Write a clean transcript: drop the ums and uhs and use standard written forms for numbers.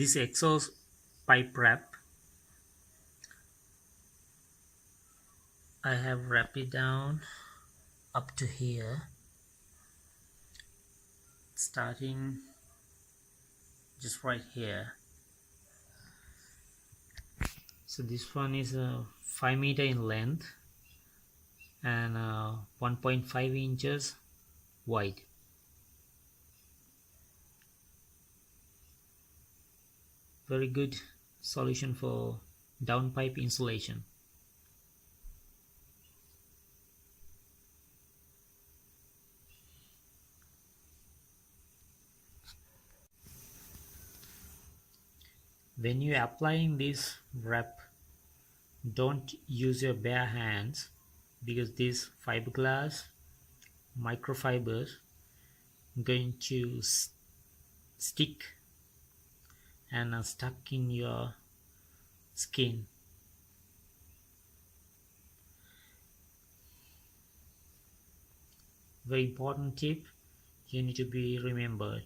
this exhaust pipe wrap, I have wrapped it down up to here, starting just right here. So this one is 5 meter in length and 1.5 inches wide. Very good solution for downpipe insulation. When you are applying this wrap, don't use your bare hands because this fiberglass microfibers going to stick and stuck in your skin. Very important tip you need to be remembered.